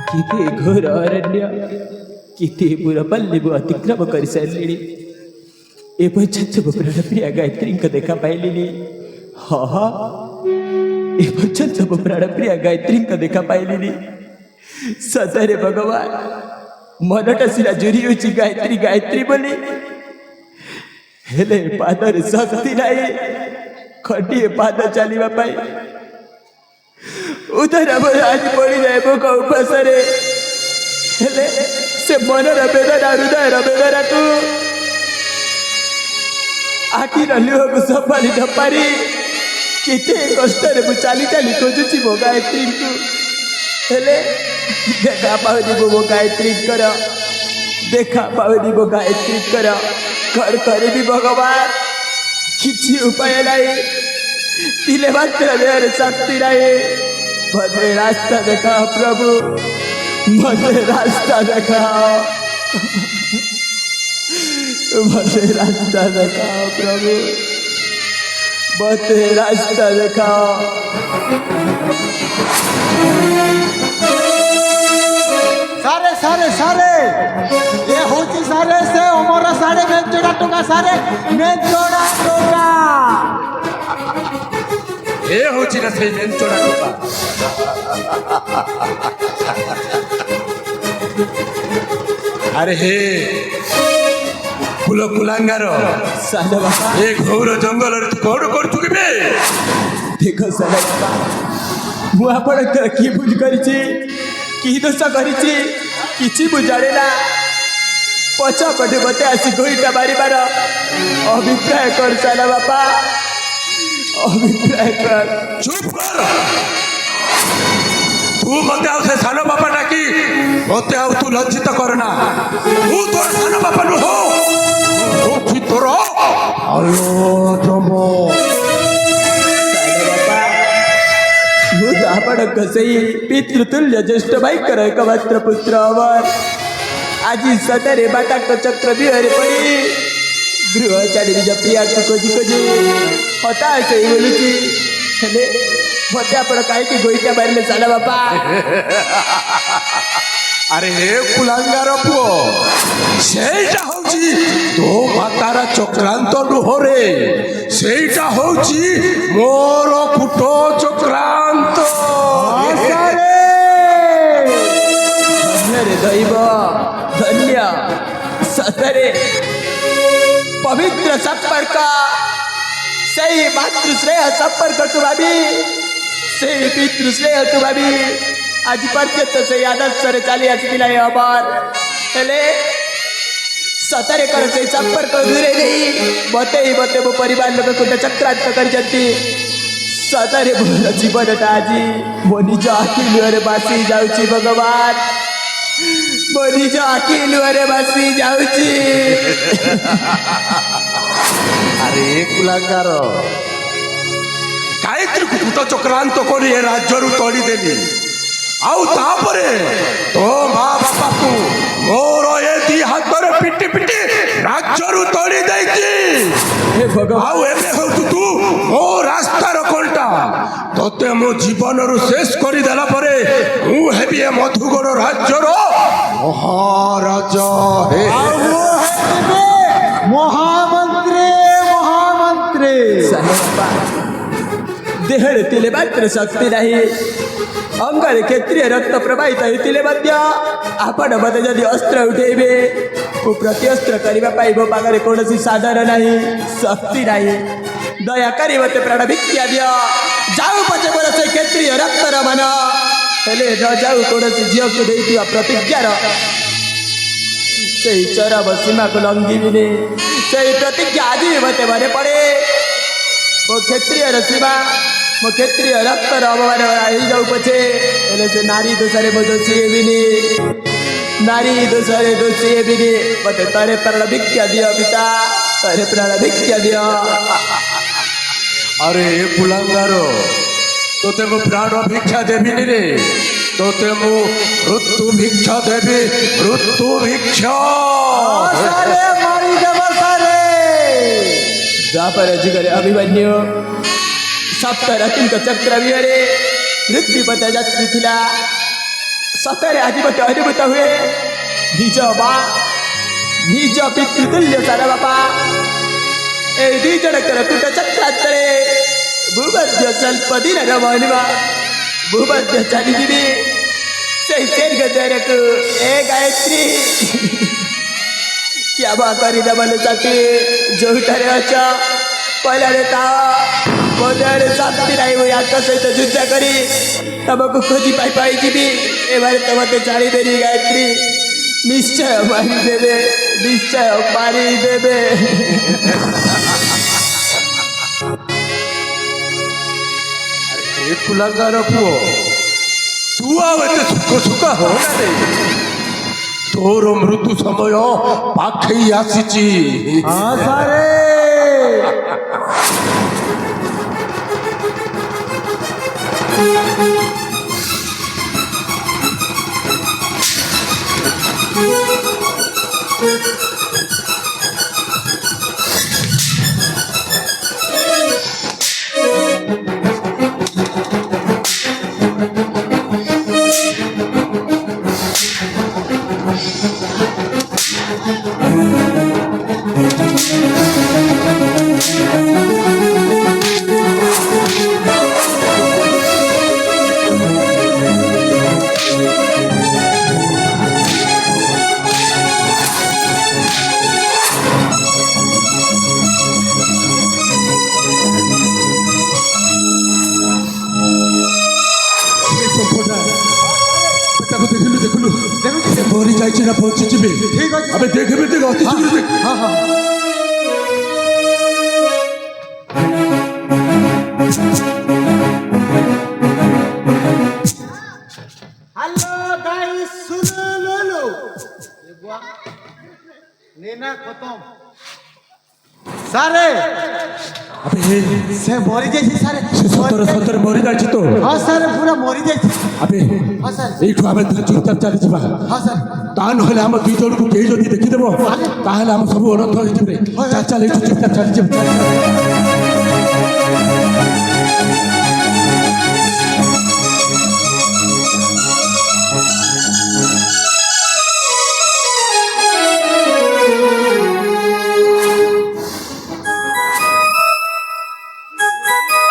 किती घोर अरण्य किती पुरपल्ली अतिक्रम कर सारे एपर्यंत प्राणप्रिया गायत्री देखा पाइली हाँ हाँ एपर्यंत प्राणप्रिया गायत्री देखा पाइली सतरे भगवान मनटा सिला जुरी होची गायत्री गायत्री बोली हेले पादर शक्ति नहीं खंडीए पाद चलवा पाई उधर आज पड़ी जाए भोक उपासरे हेले से मनर वेदना हृदय वेदना को आखिर लुह को संभाली न पारी केते कष्ट चली चली खोजुची मो गायत्री को हेले देखा पाऊनी मो गायत्री कर देखा पाऊनी मो गायत्री कर भी भगवान किसी उपाय नहीं तिले मात्र देहर शक्ति नहीं मते रास्ता दिखाओ प्रभु मते रास्ता दिखाओ मते रास्ता दिखाओ प्रभु मते रास्ता दिखाओ सारे सारे सारे ये होची सारे से ओमरा सारे मेंचोड़ा टोका सारे मेंचोड़ा टोका ए होची ना से मेंचोड़ा टोका अरे हे कुल कुलांगारो साला बाबा ए घोर जंगल रे कोड कर चुकिबे देखो साला बाबा मु आपण की भूल करिछि की दोष करिछि किछि बुझारे ना पछा पटे बते आसी गोईटा मारिबार अभिप्राय कर साला बाबा अभिप्राय कर चुप कर तू मते आउ से सानो बापा डाकी मते आउ तू लज्जित करना तू तोर सानो बापा नु हो ओ तू तोर आयो जमो आपण कसई पितृतुल्य ज्येष्ठ भाई कर एकमात्र पुत्र अमर आज सदरे बाटाक चक्र बिहरे पड़ी गृह छाड़ी निज प्रिया खोजी खोजी हताश बोलुची हेले मत आपण कहीं गोईटा मारे साला बापा अरे हे कुलांगार पुओ सेटा होची तो मातार चक्रांत नुहरे सेटा होची मोर कुटो चक्रांत धन्य रे दैव धन्य सतरे पवित्र संपर्क सही मातृश्रेय संपर्क तू भाभी सही पितृश्रेय तू भाभी आज पर्यंत से आदर्श रे चली आसला अमर हेले सतरे कर से संपर्क दूरे नहीं मते मो परिवार लोक को चक्रांत कर सतरे मोर जीवनटा आज मो निज आखि लुहरे बासी जाउची भगवान मो निज आखि लुहरे बासी जाउची अरे कुलांगार गायत्री कुट चक्रांत करी ए राज्य रु तोड़ी देली आउ तापरे तो माँ बापा को मोर ए दी हाथ रे पिटी पिटी राज्य रु तोड़ी देइची हे भगवान आउ एबे हो तू मो रास्ता रो कोलटा तोते मो जीवन रु शेष करी देला परे मु हेबी ए मधुगढ़ राज्य रो महाराज हे महामंत्री महामंत्री देहरे तिले मात्र शक्ति नहीं अंगरे क्षेत्रीय रक्त प्रवाहित होते आपण मते जदि अस्त्र उठेबे मु प्रत्यस्त्र करने पाइब पाखे कौन साधन नहीं शक्ति नहीं दया करी मते प्राण भिक्षा दियो जाऊ पचे मोर से क्षेत्रीय रक्तर मन हेले न जाऊ कौन झील को देइथिबा प्रतिज्ञार से चरम सीमा को लंघिबिनी से प्रतिज्ञा आज मते मने पड़े मो क्षेत्रीय सीमा मो क्षेत्रीय रक्तर अवमान जाऊ पछे हेले से नारी दोषरे मो दोषी हेबिनी नारी दोषरे दोषी हेबिनी मते तारे प्राण भिक्षा दियो पिता तारे प्राण भिक्षा दियो अरे कुलांगारो तोते मु प्राण भिक्षा देबिनी रे तोते मु मृत्यु भिक्षा देबी मृत्यु भिक्षा सारे मारी देव सारे द्वापर जुगरे अभिमन्यु सप्तरथिक चक्र विहरे ମୃତ୍ୟୁପଥ ଯାତ୍ରୀ ଥିଲା। ସତରେ ଆଜି ମୋତେ ଅନୁଭୂତ ହୁଏ ନିଜ ମା ନିଜ ପିତୃତୁଲ୍ୟ ସାରା ବାପା এই দুই জনকର କୂଟ ଚକ୍ରାନ୍ତରେ ମୁଁ ମଧ୍ୟ ସ୍ୱଳ୍ପ ଦିନର ମହିମା ମୁଁ ମଧ୍ୟ ଚାଲିଯିବି ସେଇ ସ୍ୱର୍ଗ ଦ୍ୱାରକୁ। ଏ ଗାୟତ୍ରୀ କ୍ଷମା କରିଦେବ ସାଥୀ, ଯୋଉଠାରେ ଅଛ କହିଲାରେ ତା ମୋ ଦେହରେ ଶାନ୍ତି ନାହିଁ। ମୁଁ ୟାଙ୍କ ସହିତ ଯୁଦ୍ଧ କରି ତମକୁ ଖୋଜି ପାଇଯିବି। ଏମାନେ ତ ମୋତେ ଜାଣିଦେବି ଗାୟତ୍ରୀ, ନିଶ୍ଚୟ ମାରିଦେବେ, ନିଶ୍ଚୟ ମାରିଦେବେ। ଏ କୁଲାଙ୍ଗାର ପୁଅ, ତୁ ଆଉ ଏତେ ସୁଖ ହଅନାରେ। ତୋର ମୃତ୍ୟୁ ସମୟ ପାଖେଇ ଆସିଛି। ହଁ ସାରେ। মরি যাইছে না পৌঁছিଯିবে। ঠিক আছে। আবে দেখবে দেখ অতি শীঘ্র দেখ। হ্যাঁ হ্যাঁ। হ্যালো গাইস, শুনো লোলো। নেনা খতম সারে। আবে সে মরি যাইছে সারে। সে সতরে মরি যাইছে তো। হ্যাঁ সারে, পুরা মরি যাইছে। আবে হ্যাঁ স্যার। এইଠୁ ଆମେ ଚୁପଚାପ ଚାଲିଯିବା। হ্যাঁ স্যার। ତା ନହେଲେ ଆମ ଦୁଇ ଜଣକୁ କେହି ଯଦି ଦେଖିଦେବ ତାହେଲେ ଆମ ସବୁ ଅନର୍ଥ ହେଇଯିବେ। ଚାଲ ଚାଲ ଏଇଠୁ ଚୁପଚାପ ଚାଲିଯିବା।